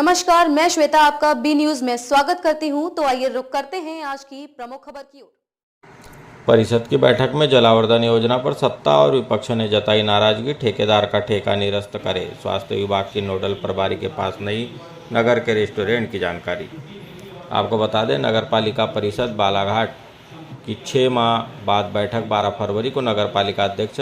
नमस्कार, मैं श्वेता आपका बी न्यूज में स्वागत करती हूं। तो आइए रुक करते हैं आज की प्रमुख खबर की ओर। परिषद की बैठक में जलावर्धन योजना पर सत्ता और विपक्ष ने जताई नाराजगी। ठेकेदार का ठेका निरस्त करे। स्वास्थ्य विभाग की नोडल प्रभारी के पास नहीं नगर के रेस्टोरेंट की जानकारी। आपको बता दें, नगर पालिका परिषद बालाघाट की 6 माह बाद बैठक 12 फरवरी को नगर पालिका अध्यक्ष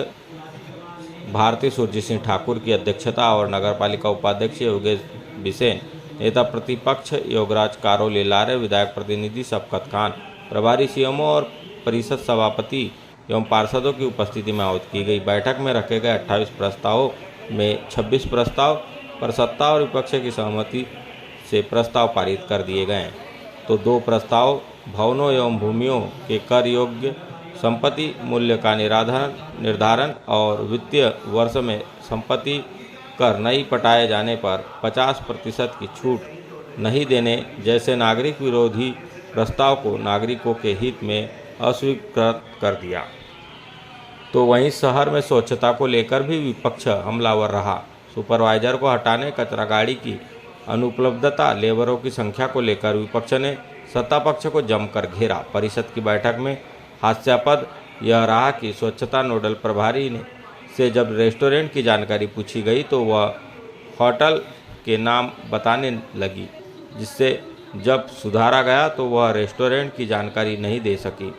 भारती सूरजी सिंह ठाकुर की अध्यक्षता और नगर पालिका उपाध्यक्ष योगेश बिसेन, नेता प्रतिपक्ष योगराज कारो लीलारे, विधायक प्रतिनिधि शफकत खान, प्रभारी सीएमओ और परिषद सभापति एवं पार्षदों की उपस्थिति में आहुत की गई। बैठक में रखे गए 28 प्रस्तावों में 26 प्रस्ताव पर सत्ता और विपक्ष की सहमति से प्रस्ताव पारित कर दिए गए, तो 2 प्रस्ताव भवनों एवं भूमियों के कर योग्य संपत्ति मूल्य का निर्धारण और वित्तीय वर्ष में संपत्ति कर नहीं पटाए जाने पर 50% की छूट नहीं देने जैसे नागरिक विरोधी प्रस्ताव को नागरिकों के हित में अस्वीकृत कर दिया। तो वहीं शहर में स्वच्छता को लेकर भी विपक्ष हमलावर रहा। सुपरवाइजर को हटाने, कचरा गाड़ी की अनुपलब्धता, लेबरों की संख्या को लेकर विपक्ष ने सत्ता पक्ष को जमकर घेरा। परिषद की बैठक में हास्यास्पद यह रहा कि स्वच्छता नोडल प्रभारी ने से जब रेस्टोरेंट की जानकारी पूछी गई तो वह होटल के नाम बताने लगी, जिससे जब सुधारा गया तो वह रेस्टोरेंट की जानकारी नहीं दे सकी,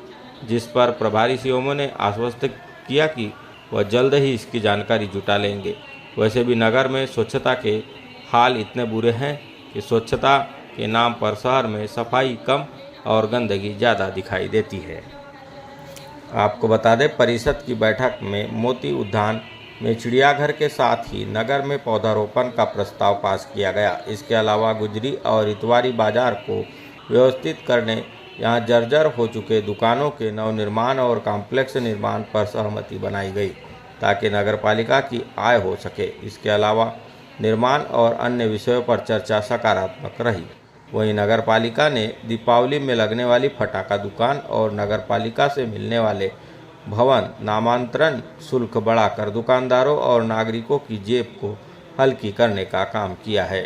जिस पर प्रभारी सीएमओ ने आश्वस्त किया कि वह जल्द ही इसकी जानकारी जुटा लेंगे। वैसे भी नगर में स्वच्छता के हाल इतने बुरे हैं कि स्वच्छता के नाम पर शहर में सफाई कम और गंदगी ज़्यादा दिखाई देती है। आपको बता दें, परिषद की बैठक में मोती उद्यान में चिड़ियाघर के साथ ही नगर में पौधारोपण का प्रस्ताव पास किया गया। इसके अलावा गुजरी और इतवारी बाजार को व्यवस्थित करने, यहां जर्जर हो चुके दुकानों के नवनिर्माण और कॉम्प्लेक्स निर्माण पर सहमति बनाई गई ताकि नगरपालिका की आय हो सके। इसके अलावा निर्माण और अन्य विषयों पर चर्चा सकारात्मक रही। वहीं नगरपालिका ने दीपावली में लगने वाली फटाका दुकान और नगरपालिका से मिलने वाले भवन नामांतरण शुल्क बढ़ाकर दुकानदारों और नागरिकों की जेब को हल्की करने का काम किया है।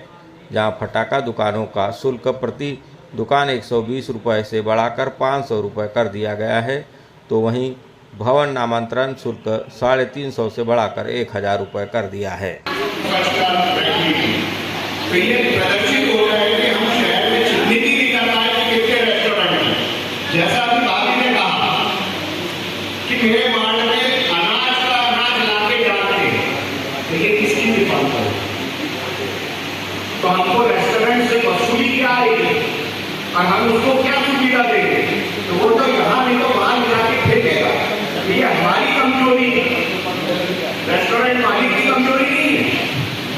जहां फटाका दुकानों का शुल्क प्रति दुकान 120 रुपये से बढ़ाकर 500 रुपये कर दिया गया है, तो वहीं भवन नामांतरण शुल्क 350 से बढ़ाकर 1000 रुपये कर दिया है। जैसा अभी भाभी ने कहा कि मेरे माल में अनाज का अनाज लाके डालते हैं, तो ये किसकी विफलता है? तो हमको रेस्टोरेंट से वसूली क्या आएगी और हम उसको क्या सुविधा देंगे? तो वो तो यहाँ नहीं तो वहां जाके फेंकेगा। ये हमारी कमजोरी है, रेस्टोरेंट मालिक की कमजोरी नहीं है,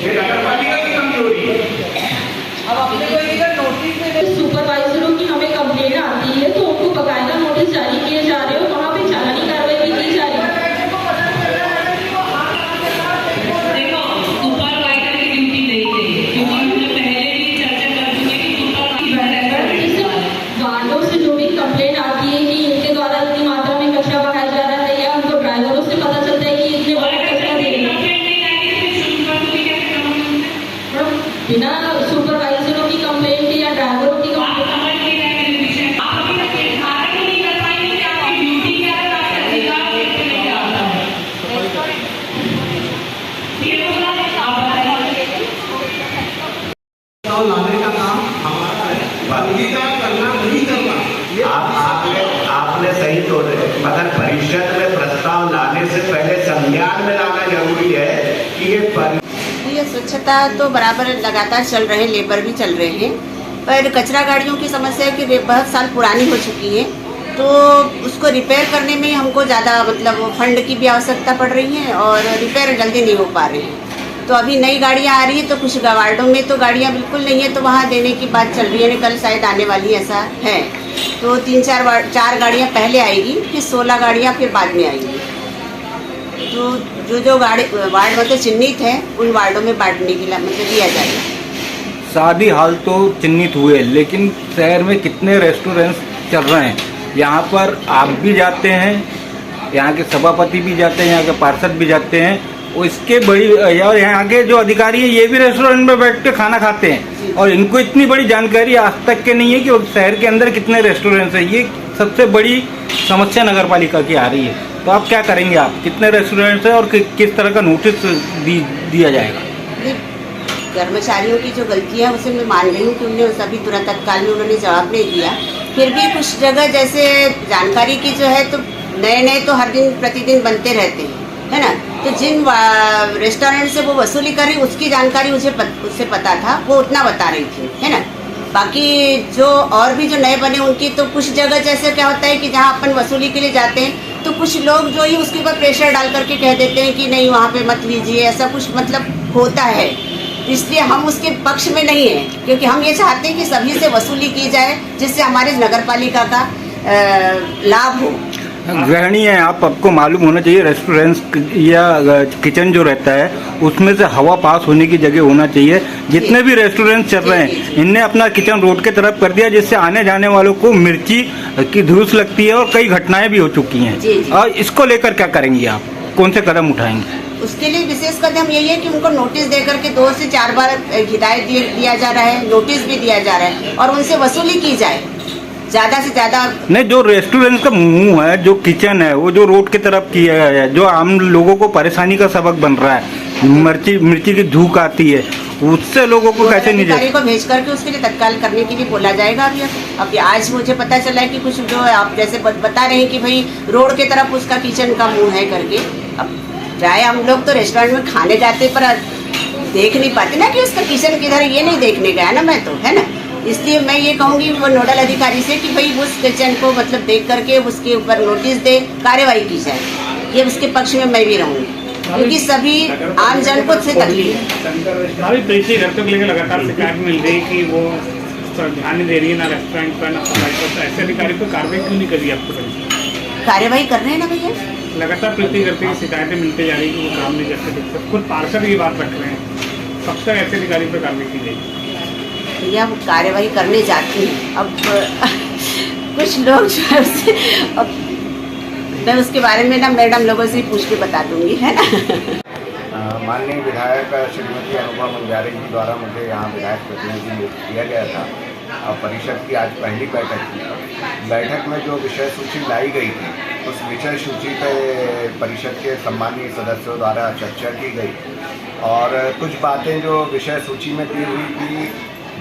ये नगर पालिका की कमजोरी है। अब अपने को एक नोटिस सुपरवाइजरों की हमें कंप्लेंट आती है तो उनको बकायदा नोटिस जारी किए जा रहे हो, वहाँ पे चालानी कार्रवाई भी की जा रही है। देखो, सुपरवाइजर की ड्यूटी नहीं है, क्योंकि हमने पहले भी चर्चा कर चुके कि सुपरवाइजर वार्डों से जो भी कंप्लेंट आती है कि इनके द्वारा इतनी मात्रा में कचरा बहाया जा रहा है, या उनको ड्राइवरों से पता चलता है कि इतने बड़ा कचरा दे रहे हैं, बिना सुपरवाइजरों की कंप्लेंट या ड्राइवरों की लाने का काम हमारा है, बंदीदा करना नहीं करना। आपने सही तोड़े, मगर परिषद में प्रस्ताव लाने से पहले संज्ञान में लाना जरूरी है कि ये स्वच्छता तो बराबर लगातार चल रहे हैं, लेबर भी चल रहे हैं, पर कचरा गाड़ियों की समस्या है कि बहुत साल पुरानी हो चुकी है, तो उसको रिपेयर करने में हमको ज़्यादा फंड की भी आवश्यकता पड़ रही है और रिपेयर जल्दी नहीं हो पा रहे हैं। तो अभी नई गाड़ियाँ आ रही है, तो कुछ वार्डों में तो गाड़ियाँ बिल्कुल नहीं है, तो वहाँ देने की बात चल रही है, कल शायद आने वाली ऐसा है। तो 4 गाड़ियाँ पहले आएगी, फिर 16 गाड़ियाँ फिर बाद में आएगी। तो जो वार्ड चिन्हित है उन वार्डों में बांटने के लिए दिया जाएगा। शादी हाल तो चिन्हित हुए, लेकिन शहर में कितने रेस्टोरेंट्स चल रहे हैं। यहाँ पर आप भी जाते हैं, यहाँ के सभापति भी जाते हैं, यहाँ के पार्षद भी जाते हैं, वो इसके बड़ी, और यहाँ के जो अधिकारी हैं ये भी रेस्टोरेंट में बैठ के खाना खाते हैं और इनको इतनी बड़ी जानकारी आज तक के नहीं है कि शहर के अंदर कितने रेस्टोरेंट्स हैं। ये सबसे बड़ी समस्या नगर पालिका की आ रही है। तो आप क्या करेंगे, आप कितने रेस्टोरेंट्स हैं और किस तरह का नोटिस दिया जाएगा? कर्मचारियों की जो गलती है उसे मैं मान रही हूँ कि उन्हें सभी तुरंत तत्काल में उन्होंने जवाब नहीं दिया। फिर भी कुछ जगह जैसे जानकारी की जो है तो नए तो हर दिन प्रतिदिन बनते रहते हैं, है ना। तो जिन रेस्टोरेंट से वो वसूली करी उसकी जानकारी उससे पता था, वो उतना बता रही थी, है ना। बाकी जो और भी जो नए बने उनकी तो कुछ जगह जैसे क्या होता है कि जहाँ अपन वसूली के लिए जाते हैं तो कुछ लोग जो ही उसके ऊपर प्रेशर डाल करके कह देते हैं कि नहीं वहाँ पे मत लीजिए, ऐसा कुछ मतलब होता है। इसलिए हम उसके पक्ष में नहीं हैं, क्योंकि हम ये चाहते हैं कि सभी से वसूली की जाए जिससे हमारे नगरपालिका का लाभ हो। गृहिणी है आप, आपको मालूम होना चाहिए रेस्टोरेंट या किचन जो रहता है उसमें से हवा पास होने की जगह होना चाहिए। जितने भी रेस्टोरेंट चल रहे हैं इनने अपना किचन रोड के तरफ कर दिया, जिससे आने जाने वालों को मिर्ची की धूस लगती है और कई घटनाएं भी हो चुकी हैं। और इसको लेकर क्या करेंगे आप, कौन से कदम उठाएंगे? उसके लिए विशेष कदम यही है कि उनको नोटिस दे करके 2 से 4 बार हिदायत दिया जा रहा है, नोटिस भी दिया जा रहा है और उनसे वसूली की जाए ज्यादा से ज्यादा। नहीं, जो रेस्टोरेंट का मुंह है, जो किचन है, वो जो रोड की तरफ किया गया है, जो आम लोगों को परेशानी का सबक बन रहा है, मिर्ची की धूक आती है, उससे लोगों को कैसे नहीं अधिकारी को भेज करके उसके लिए तत्काल करने के लिए बोला जाएगा। अभी आज मुझे पता चला है कि कुछ जो आप जैसे बता रहे हैं कि भाई रोड के तरफ उसका किचन का मुंह है करके। अब चाहे हम लोग तो रेस्टोरेंट में खाने जाते पर देख नहीं पाते ना कि उसका किचन किधर, ये नहीं देखने गया ना मैं तो, है ना। इसलिए मैं ये कहूँगी वो नोडल अधिकारी से कि भाई उस किचन को मतलब देख करके उसके ऊपर नोटिस दे, कार्रवाई की जाए। ये उसके पक्ष में मैं भी रहूँगी, क्योंकि सभी आम जन को से तकलीफ है। अभी पेशी घर तक लेकर लगातार शिकायत मिल रही कि वो ध्यान नहीं दे रही है ना रेस्टोरेंट पर ना सफाई पर। ऐसे अधिकारी पर कार्रवाई क्यों नहीं करी आपको? कार्रवाई कर रहे हैं ना भैया, लगातार प्रीति करते की शिकायतें मिलते जा रही कि वो काम नहीं करते देखते। खुद पार्षद ये बात रख रहे हैं, कब तक ऐसे अधिकारी पर कार्रवाई की जाएगी? भैया वो कार्रवाई करने जाती हैं। अब कुछ लोग जो है उससे, अब मैं उसके बारे में ना मैडम लोगों से पूछ के बता दूंगी, है ना। माननीय विधायक श्रीमती अनुभा मंजारी जी द्वारा मुझे यहाँ विधायक प्रतिनिधि नियुक्त किया गया था और परिषद की आज पहली बैठक थी। बैठक में जो विषय सूची लाई गई थी उस विषय सूची पर परिषद के सम्मानीय सदस्यों द्वारा चर्चा की गई और कुछ बातें जो विषय सूची में दी हुई थी,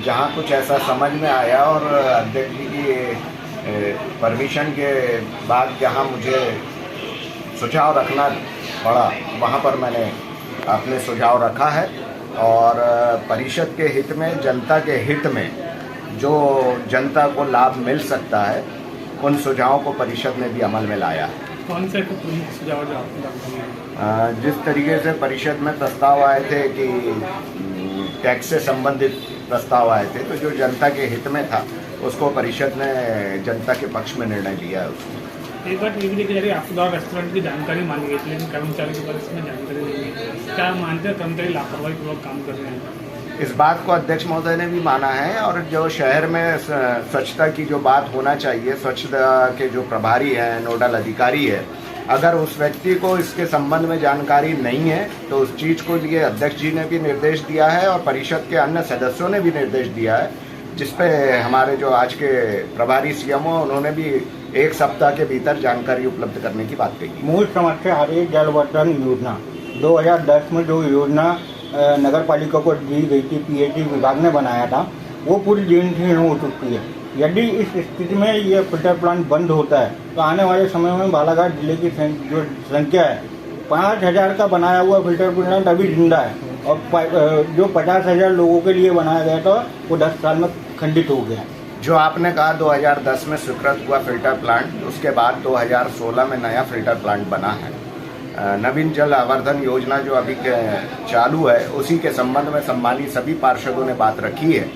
जहाँ कुछ ऐसा समझ में आया और अध्यक्ष जी की परमिशन के बाद जहाँ मुझे सुझाव रखना पड़ा वहाँ पर मैंने अपने सुझाव रखा है और परिषद के हित में, जनता के हित में जो जनता को लाभ मिल सकता है उन सुझावों को परिषद ने भी अमल में लाया है। कौन से प्रमुख सुझाव जो आपने? जिस तरीके से परिषद में प्रस्ताव आए थे कि टैक्स से संबंधित प्रस्ताव आए थे, तो जो जनता के हित में था उसको परिषद ने जनता के पक्ष में निर्णय लिया है। उसको एक बात ये भी देखी जा रही है, आपके द्वारा रेस्टोरेंट की जानकारी मांगी गई थी लेकिन कर्मचारी के पास इसमें जानकारी नहीं है। क्या मानते हैं कर्मचारी लापरवाही पूर्वक काम कर रहे हैं? इस बात को अध्यक्ष महोदय ने भी माना है और जो शहर में स्वच्छता की जो बात होना चाहिए, स्वच्छता के जो प्रभारी हैं, नोडल अधिकारी है, अगर उस व्यक्ति को इसके संबंध में जानकारी नहीं है तो उस चीज़ को लिए अध्यक्ष जी ने भी निर्देश दिया है और परिषद के अन्य सदस्यों ने भी निर्देश दिया है, जिसपे हमारे जो आज के प्रभारी सीएमओ उन्होंने भी 1 सप्ताह के भीतर जानकारी उपलब्ध करने की बात कही। मूल समस्या आ रही है जलवर्धन योजना 2010 में जो योजना नगर पालिका को दी गई थी, पीएचई विभाग ने बनाया था, वो पूरी जीर्ण हो चुकी है। यदि इस स्थिति में ये फिल्टर प्लांट बंद होता है तो आने वाले समय में बालाघाट जिले की जो संख्या है 5000 का बनाया हुआ फिल्टर प्लांट अभी जिंदा है और जो 50,000 लोगों के लिए बनाया गया था वो 10 साल में खंडित हो गया। जो आपने कहा 2010 में स्वीकृत हुआ फिल्टर प्लांट, उसके बाद 2016 में नया फिल्टर प्लांट बना है। नवीन जल आवर्धन योजना जो अभी चालू है उसी के संबंध में सम्मानित सभी पार्षदों ने बात रखी है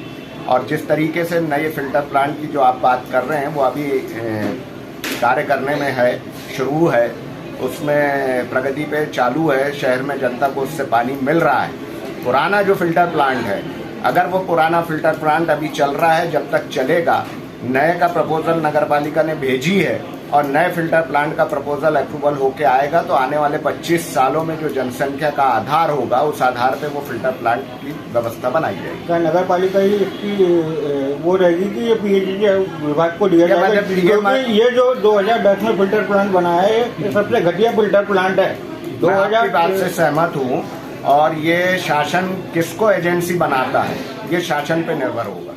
और जिस तरीके से नए फिल्टर प्लांट की जो आप बात कर रहे हैं वो अभी कार्य करने में है, शुरू है, उसमें प्रगति पे चालू है। शहर में जनता को उससे पानी मिल रहा है। पुराना जो फिल्टर प्लांट है, अगर वो पुराना फिल्टर प्लांट अभी चल रहा है, जब तक चलेगा, नए का प्रपोजल नगर पालिका ने भेजी है और नए फिल्टर प्लांट का प्रपोजल अप्रूवल होके आएगा तो आने वाले 25 सालों में जो जनसंख्या का आधार होगा उस आधार पे वो फिल्टर प्लांट की व्यवस्था बनाई जाएगी। क्या नगर पालिका ही इसकी वो रहेगी कि ये पीएचई विभाग को दिया जाएगा? क्योंकि ये जो 2010 में फिल्टर प्लांट बनाया है ये सबसे घटिया फिल्टर प्लांट है। 2000 बात से सहमत हूँ और ये शासन किसको एजेंसी बनाता है ये शासन पे निर्भर होगा।